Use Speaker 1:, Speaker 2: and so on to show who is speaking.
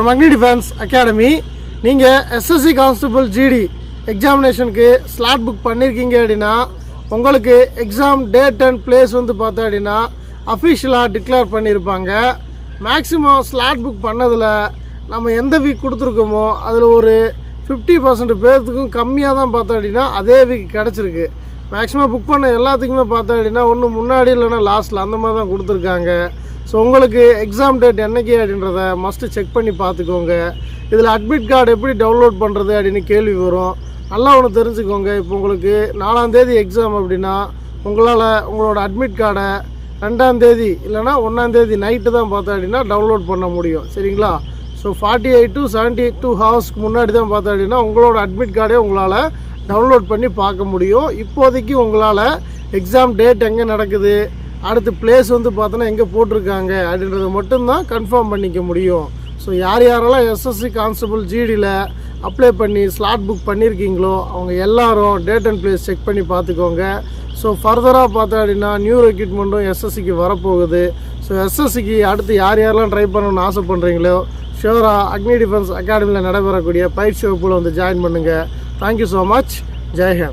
Speaker 1: From Agni defence academy. நீங்கள் SSC constable GD எக்ஸாமினேஷனுக்கு slot book பண்ணியிருக்கீங்க அப்படின்னா உங்களுக்கு எக்ஸாம் டேட் அண்ட் பிளேஸ் வந்து பார்த்தா அப்படின்னா அஃபிஷியலாக டிக்ளேர் பண்ணியிருப்பாங்க. மேக்ஸிமம் ஸ்லாட் புக் பண்ணதில் நம்ம எந்த வீக் கொடுத்துருக்கோமோ அதில் ஒரு 50% பேர்த்துக்கும் கம்மியாக தான் பார்த்தோம் அப்படின்னா அதே வீக் கிடச்சிருக்கு. மேக்ஸிமம் புக் பண்ண எல்லாத்துக்குமே பார்த்தோம் அப்படின்னா ஒன்று முன்னாடி இல்லைன்னா லாஸ்ட்டில் அந்த மாதிரி தான் கொடுத்துருக்காங்க. ஸோ உங்களுக்கு எக்ஸாம் டேட் என்றைக்கு அப்படின்றத மஸ்ட்டு செக் பண்ணி பார்த்துக்கோங்க. இதில் அட்மிட் கார்டு எப்படி டவுன்லோட் பண்ணுறது அப்படின்னு கேள்வி வரும். நல்லா ஒன்று தெரிஞ்சுக்கோங்க. இப்போ உங்களுக்கு 4ஆம் தேதி எக்ஸாம் அப்படின்னா உங்களால் உங்களோட அட்மிட் கார்டை 2ஆம் தேதி இல்லைனா 1ஆம் தேதி நைட்டு தான் பார்த்தோம் அப்படின்னா டவுன்லோட் பண்ண முடியும். சரிங்களா? ஸோ 48 to 72 ஹவர்ஸ்க்கு முன்னாடி தான் பார்த்தோம் அப்படின்னா உங்களோட அட்மிட் கார்டே உங்களால் டவுன்லோட் பண்ணி பார்க்க முடியும். இப்போதைக்கு உங்களால் எக்ஸாம் டேட் எங்கே நடக்குது, அடுத்து பிளேஸ் வந்து பார்த்தோன்னா எங்கே போட்டிருக்காங்க அப்படின்றத மட்டும்தான் கன்ஃபார்ம் பண்ணிக்க முடியும். ஸோ யாரெல்லாம் எஸ்எஸ்சி கான்ஸ்டபிள் ஜிடியில் அப்ளை பண்ணி ஸ்லாட் புக் பண்ணியிருக்கீங்களோ அவங்க எல்லாரும் டேட் அண்ட் பிளேஸ் செக் பண்ணி பார்த்துக்கோங்க. ஸோ ஃபர்தராக பார்த்தோம் அப்படின்னா நியூ ரெக்ரூட்மெண்ட்டும் எஸ்எஸ்சிக்கு வரப்போகுது. ஸோ எஸ்எஸ்சிக்கு அடுத்து யாரெல்லாம் ட்ரை பண்ணணும்னு ஆசை பண்ணுறீங்களோ ஷியோராக அக்னி டிஃபென்ஸ் அகாடமியில் நடைபெறக்கூடிய பயிற்சி வகுப்பில் வந்து ஜாயின் பண்ணுங்கள். Thank you so much. ஜெய்ஹிந்த்.